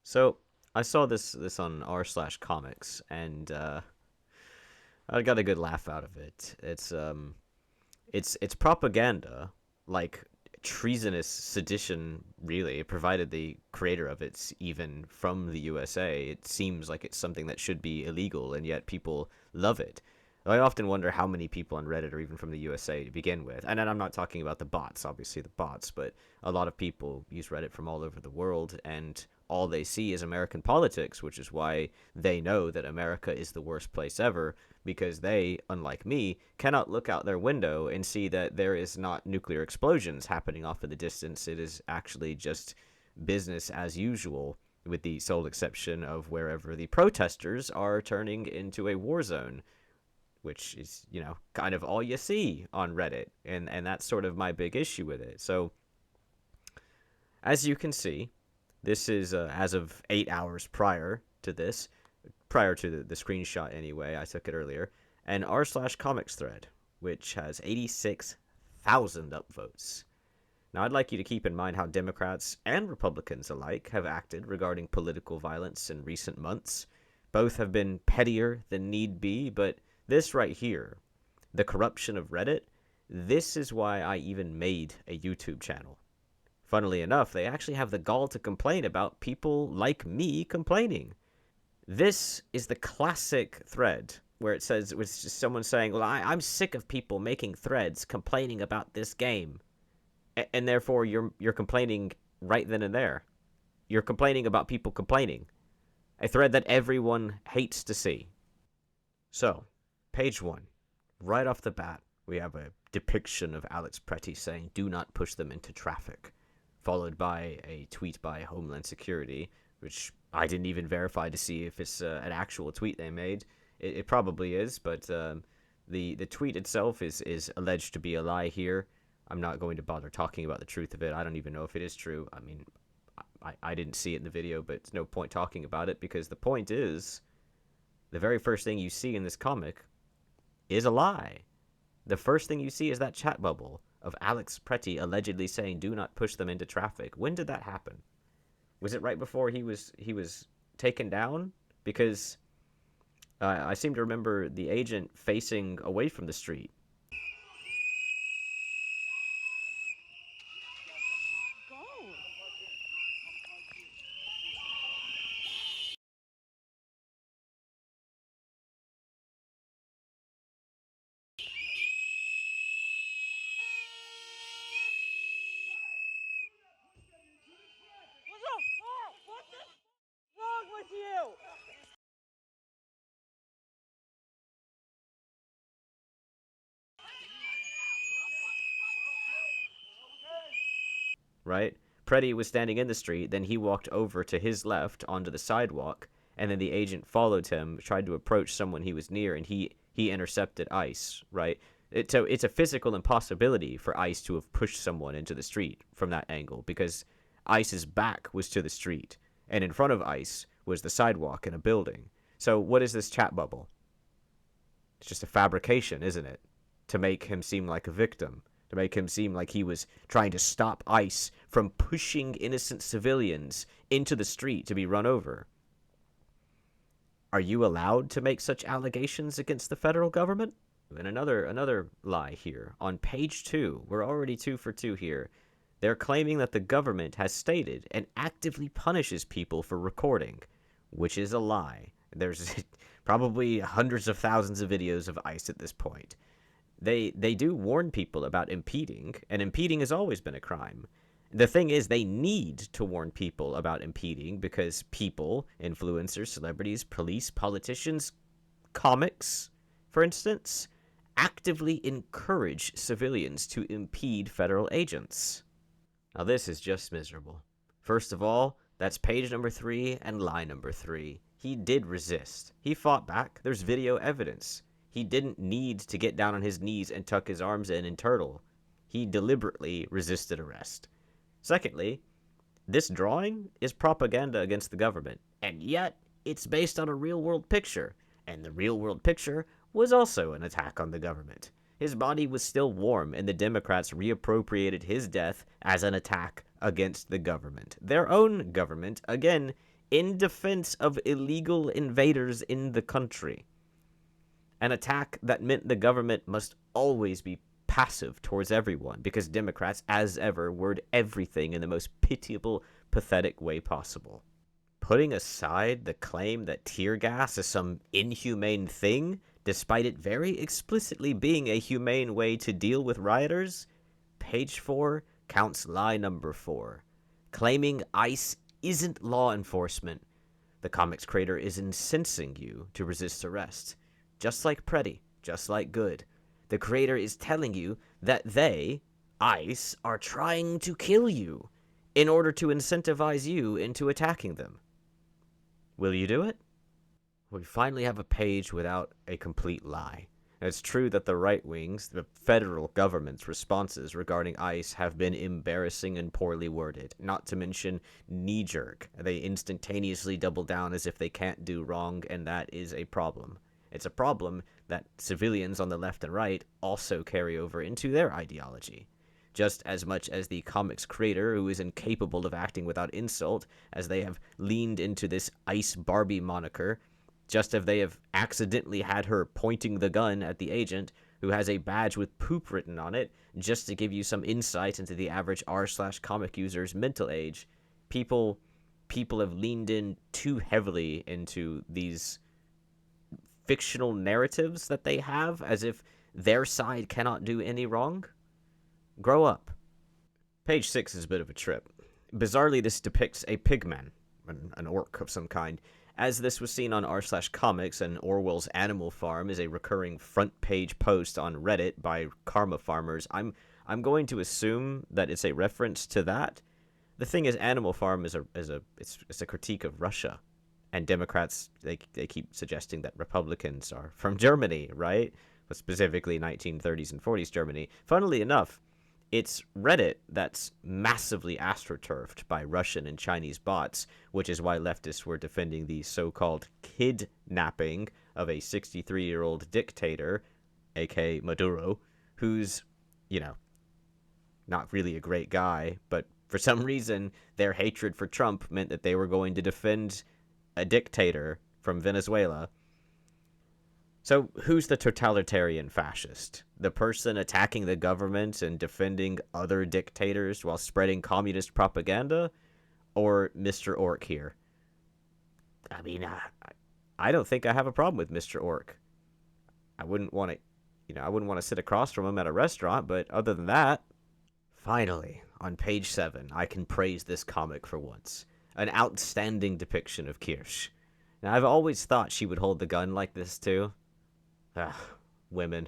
So I saw this on r/comics, and I got a good laugh out of it. It's propaganda, like treasonous sedition. Really, provided the creator of it's even from the USA. It seems like it's something that should be illegal, and yet people love it. I often wonder how many people on Reddit are even from the USA to begin with. And then I'm not talking about the bots, obviously the bots, but a lot of people use Reddit from all over the world, and all they see is American politics, which is why they know that America is the worst place ever, because they, unlike me, cannot look out their window and see that there is not nuclear explosions happening off in the distance. It is actually just business as usual, with the sole exception of wherever the protesters are turning into a war zone, which is, kind of all you see on Reddit. And that's sort of my big issue with it. So, as you can see, this is as of 8 hours prior to this, prior to the screenshot anyway, I took it earlier, an r/comics thread, which has 86,000 upvotes. Now, I'd like you to keep in mind how Democrats and Republicans alike have acted regarding political violence in recent months. Both have been pettier than need be, but this right here, the corruption of Reddit, this is why I even made a YouTube channel. Funnily enough, they actually have the gall to complain about people like me complaining. This is the classic thread where it says, it's just someone saying, well, I'm sick of people making threads complaining about this game. And therefore, you're complaining right then and there. You're complaining about people complaining. A thread that everyone hates to see. So, page 1. Right off the bat, we have a depiction of Alex Pretty saying, do not push them into traffic. Followed by a tweet by Homeland Security, which I didn't even verify to see if it's an actual tweet they made. It probably is, but the tweet itself is alleged to be a lie here. I'm not going to bother talking about the truth of it. I don't even know if it is true. I mean, I didn't see it in the video, but it's no point talking about it, because the point is, the very first thing you see in this comic is a lie. The first thing you see is that chat bubble of Alex Pretty allegedly saying, do not push them into traffic. When did that happen? Was it right before he was taken down? Because I seem to remember the agent facing away from the street. Right? Preddy was standing in the street, then he walked over to his left onto the sidewalk, and then the agent followed him, tried to approach someone he was near, and he intercepted ICE, right? So it's a physical impossibility for ICE to have pushed someone into the street from that angle, because ICE's back was to the street, and in front of ICE was the sidewalk and a building. So what is this chat bubble? It's just a fabrication, isn't it? To make him seem like a victim. To make him seem like he was trying to stop ICE from pushing innocent civilians into the street to be run over. Are you allowed to make such allegations against the federal government? And another lie here. On page 2, we're already 2 for 2 here. They're claiming that the government has stated and actively punishes people for recording, which is a lie. There's probably hundreds of thousands of videos of ICE at this point. They do warn people about impeding, and impeding has always been a crime. The thing is, they need to warn people about impeding because people, influencers, celebrities, police, politicians, comics, for instance, actively encourage civilians to impede federal agents. Now, this is just miserable. First of all, that's page number 3 and lie number 3. He did resist. He fought back. There's video evidence. He didn't need to get down on his knees and tuck his arms in and turtle. He deliberately resisted arrest. Secondly, this drawing is propaganda against the government, and yet it's based on a real-world picture, and the real-world picture was also an attack on the government. His body was still warm, and the Democrats reappropriated his death as an attack against the government. Their own government, again, in defense of illegal invaders in the country. An attack that meant the government must always be passive towards everyone, because Democrats, as ever, word everything in the most pitiable, pathetic way possible. Putting aside the claim that tear gas is some inhumane thing, despite it very explicitly being a humane way to deal with rioters, page 4 counts lie number 4, claiming ICE isn't law enforcement. The comic's creator is incensing you to resist arrest. Just like Pretty, just like Good, the creator is telling you that they, ICE, are trying to kill you in order to incentivize you into attacking them. Will you do it? We finally have a page without a complete lie. It's true that the right wings, the federal government's responses regarding ICE have been embarrassing and poorly worded, not to mention knee-jerk. They instantaneously double down as if they can't do wrong, and that is a problem. It's a problem that civilians on the left and right also carry over into their ideology. Just as much as the comic's creator, who is incapable of acting without insult, as they have leaned into this Ice Barbie moniker, just as they have accidentally had her pointing the gun at the agent, who has a badge with poop written on it, just to give you some insight into the average r/comic user's mental age. People have leaned in too heavily into these fictional narratives that they have, as if their side cannot do any wrong. Grow up. Page 6 is a bit of a trip. Bizarrely, this depicts a pigman, an orc of some kind. As this was seen on r/comics, and Orwell's Animal Farm is a recurring front page post on Reddit by karma farmers, I'm going to assume that it's a reference to that. The thing is, Animal Farm is a critique of Russia, and Democrats, they keep suggesting that Republicans are from Germany, right? But specifically 1930s and 40s Germany. Funnily enough, it's Reddit that's massively astroturfed by Russian and Chinese bots, which is why leftists were defending the so-called kidnapping of a 63-year-old dictator, aka Maduro, who's, not really a great guy, but for some reason their hatred for Trump meant that they were going to defend a dictator from Venezuela. So who's the totalitarian fascist? The person attacking the government and defending other dictators while spreading communist propaganda? Or Mr. Orc here? I mean, I don't think I have a problem with Mr. Orc. I wouldn't want to sit across from him at a restaurant, but other than that... Finally, on page 7, I can praise this comic for once. An outstanding depiction of Kirsch. Now, I've always thought she would hold the gun like this, too. Women.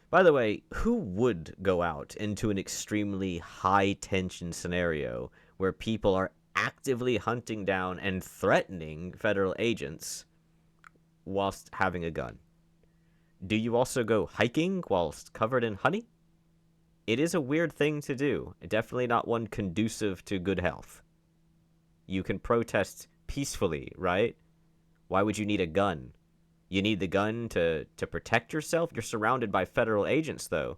By the way, who would go out into an extremely high-tension scenario where people are actively hunting down and threatening federal agents whilst having a gun? Do you also go hiking whilst covered in honey? It is a weird thing to do. Definitely not one conducive to good health. You can protest peacefully, right? Why would you need a gun? You need the gun to protect yourself? You're surrounded by federal agents, though.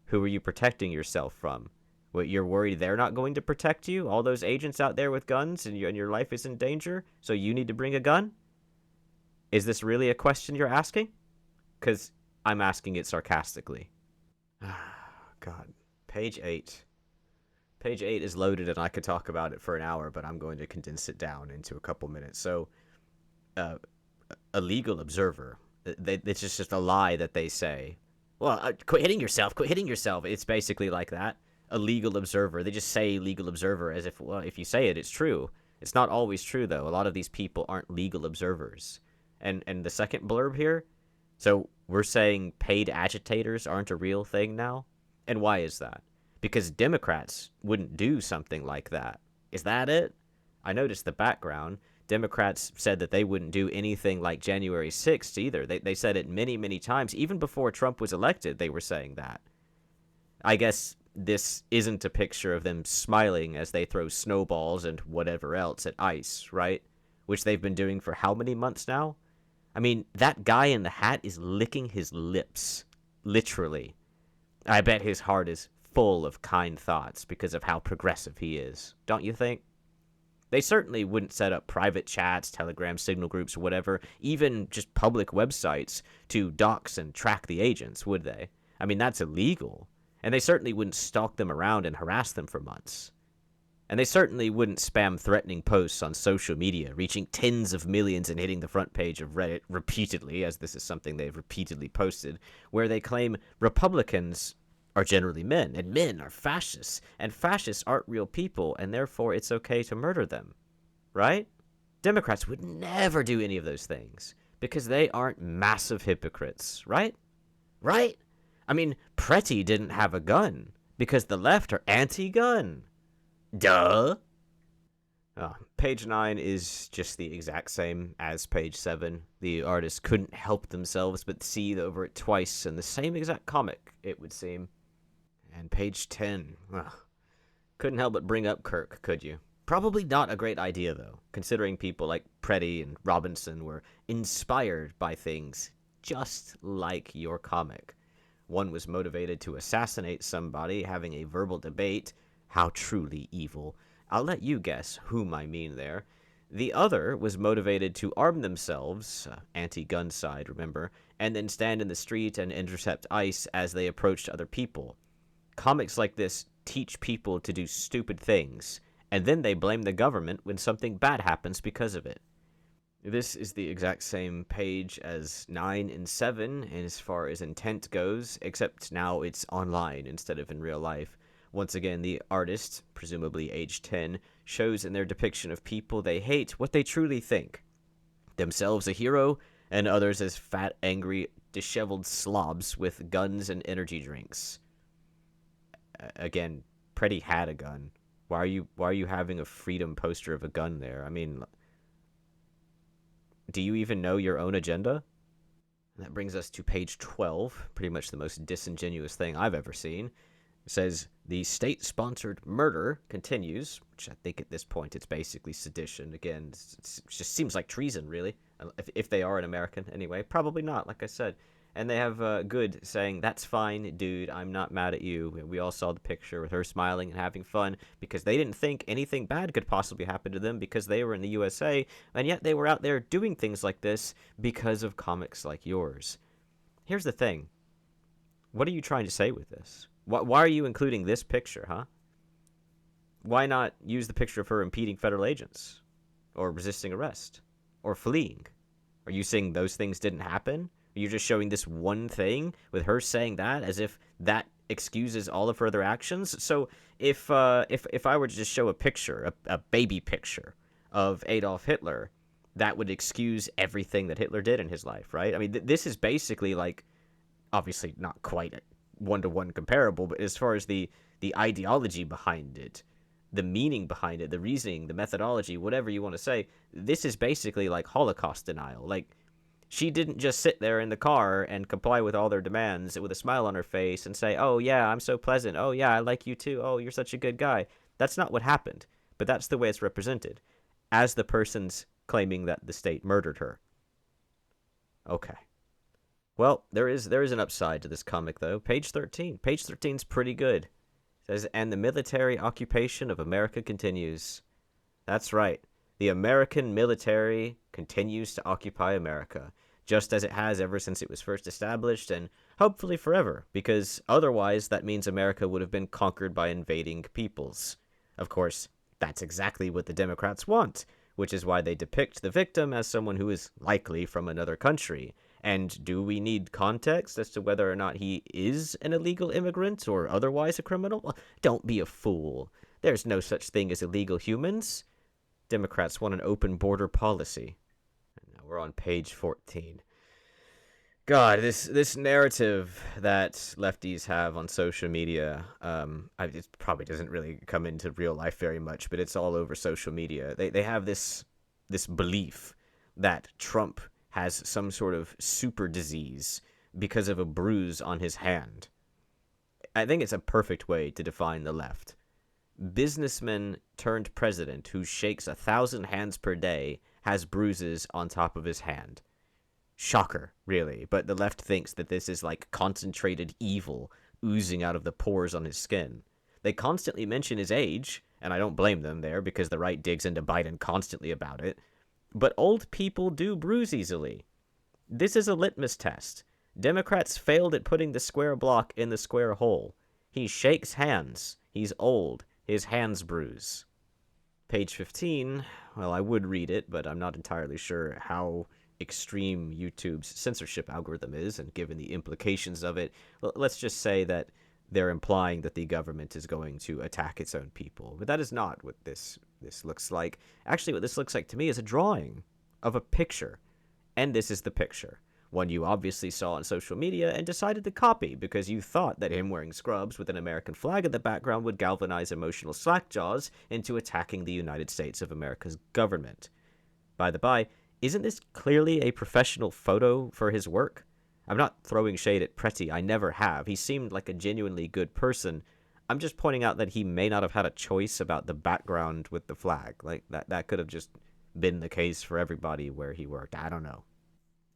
Who are you protecting yourself from? What, you're worried they're not going to protect you? All those agents out there with guns and your life is in danger? So you need to bring a gun? Is this really a question you're asking? Because I'm asking it sarcastically. God. Page 8. Page 8 is loaded and I could talk about it for an hour, but I'm going to condense it down into a couple minutes. So, a legal observer, it's just a lie that they say. Well, quit hitting yourself, quit hitting yourself. It's basically like that. A legal observer. They just say legal observer as if, well, if you say it, it's true. It's not always true, though. A lot of these people aren't legal observers. And the second blurb here, so we're saying paid agitators aren't a real thing now? And why is that? Because Democrats wouldn't do something like that. Is that it? I noticed the background. Democrats said that they wouldn't do anything like January 6th either. They said it many, many times. Even before Trump was elected, they were saying that. I guess this isn't a picture of them smiling as they throw snowballs and whatever else at ICE, right? Which they've been doing for how many months now? I mean, that guy in the hat is licking his lips. Literally. I bet his heart is full of kind thoughts because of how progressive he is. Don't you think? They certainly wouldn't set up private chats, Telegram, signal groups, whatever, even just public websites to dox and track the agents, would they? I mean, that's illegal. And they certainly wouldn't stalk them around and harass them for months. And they certainly wouldn't spam threatening posts on social media, reaching tens of millions and hitting the front page of Reddit repeatedly, as this is something they've repeatedly posted, where they claim Republicans are generally men, and men are fascists, and fascists aren't real people, and therefore it's okay to murder them. Right? Democrats would never do any of those things, because they aren't massive hypocrites, right? Right? I mean, Pretty didn't have a gun, because the left are anti-gun. Duh. Oh, page 9 is just the exact same as page 7. The artists couldn't help themselves but see over it twice in the same exact comic, it would seem. And page 10. Ugh. Couldn't help but bring up Kirk, could you? Probably not a great idea, though, considering people like Preddy and Robinson were inspired by things just like your comic. One was motivated to assassinate somebody, having a verbal debate. How truly evil. I'll let you guess whom I mean there. The other was motivated to arm themselves, anti-gun side, remember, and then stand in the street and intercept ICE as they approached other people. Comics like this teach people to do stupid things, and then they blame the government when something bad happens because of it. This is the exact same page as 9 and 7, and as far as intent goes, except now it's online instead of in real life. Once again, the artist, presumably age 10, shows in their depiction of people they hate what they truly think. Themselves a hero, and others as fat, angry, disheveled slobs with guns and energy drinks. Again, Pretty had a gun. Why are you having a freedom poster of a gun there? I mean, do you even know your own agenda? And that brings us to page 12, pretty much the most disingenuous thing I've ever seen. It says, the state-sponsored murder continues, which I think at this point it's basically sedition. Again, it just seems like treason, really, if they are an American anyway. Probably not, like I said. And they have Good saying, that's fine, dude, I'm not mad at you. We all saw the picture with her smiling and having fun because they didn't think anything bad could possibly happen to them because they were in the USA, and yet they were out there doing things like this because of comics like yours. Here's the thing. What are you trying to say with this? Why are you including this picture, huh? Why not use the picture of her impeding federal agents? Or resisting arrest? Or fleeing? Are you saying those things didn't happen? Are you just showing this one thing with her saying that as if that excuses all of her other actions? So if I were to just show a picture, a baby picture of Adolf Hitler, that would excuse everything that Hitler did in his life, right? I mean, this is basically like, obviously not quite one-to-one comparable, but as far as the ideology behind it, the meaning behind it, the reasoning, the methodology, whatever you want to say, this is basically like Holocaust denial. Like, she didn't just sit there in the car and comply with all their demands with a smile on her face and say, oh yeah, I'm so pleasant, oh yeah, I like you too, oh, you're such a good guy. That's not what happened, but that's the way it's represented, as the person's claiming that the state murdered her. Okay. Well, there is an upside to this comic, though. Page 13. Page 13's pretty good. It says, and the military occupation of America continues. That's right. The American military continues to occupy America, just as it has ever since it was first established, and hopefully forever, because otherwise that means America would have been conquered by invading peoples. Of course, that's exactly what the Democrats want, which is why they depict the victim as someone who is likely from another country. And do we need context as to whether or not he is an illegal immigrant or otherwise a criminal? Well, don't be a fool. There's no such thing as illegal humans. Democrats want an open border policy. And now we're on page 14. God, this narrative that lefties have on social media, it probably doesn't really come into real life very much, but it's all over social media. They have this belief that Trump has some sort of super disease because of a bruise on his hand. I think it's a perfect way to define the left. Businessman turned president who shakes 1,000 hands per day has bruises on top of his hand. Shocker, really, but the left thinks that this is like concentrated evil oozing out of the pores on his skin. They constantly mention his age, and I don't blame them there because the right digs into Biden constantly about it. But old people do bruise easily. This is a litmus test. Democrats failed at putting the square block in the square hole. He shakes hands. He's old. His hands bruise. Page 15, well, I would read it, but I'm not entirely sure how extreme YouTube's censorship algorithm is, and given the implications of it, let's just say that they're implying that the government is going to attack its own people. But that is not what this looks like. Actually, what this looks like to me is a drawing of a picture. And this is the picture. One you obviously saw on social media and decided to copy because you thought that him wearing scrubs with an American flag in the background would galvanize emotional slackjaws into attacking the United States of America's government. By the by, isn't this clearly a professional photo for his work? I'm not throwing shade at Pretty, I never have. He seemed like a genuinely good person. I'm just pointing out that he may not have had a choice about the background with the flag. Like, that could have just been the case for everybody where he worked. I don't know.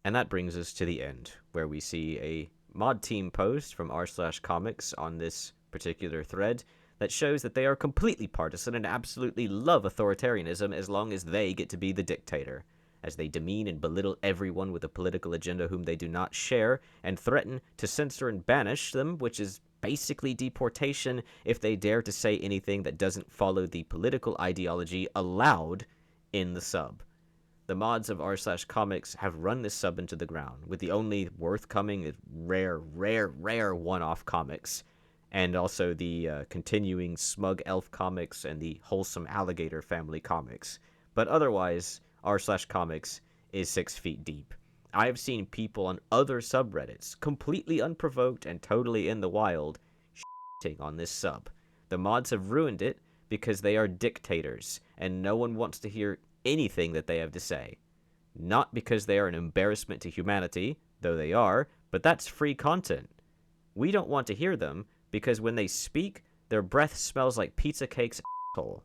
And that brings us to the end, where we see a mod team post from r/comics on this particular thread that shows that they are completely partisan and absolutely love authoritarianism as long as they get to be the dictator, as they demean and belittle everyone with a political agenda whom they do not share, and threaten to censor and banish them, which is basically deportation if they dare to say anything that doesn't follow the political ideology allowed in the sub. The mods of r/comics have run this sub into the ground, with the only worth coming is rare one-off comics, and also the continuing Smug Elf comics and the Wholesome Alligator family comics. But otherwise, r/comics is 6 feet deep. I have seen people on other subreddits, completely unprovoked and totally in the wild, shitting on this sub. The mods have ruined it because they are dictators, and no one wants to hear anything that they have to say. Not because they are an embarrassment to humanity, though they are, but that's free content. We don't want to hear them because when they speak, their breath smells like pizza cake's asshole.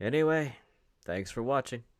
Anyway, thanks for watching.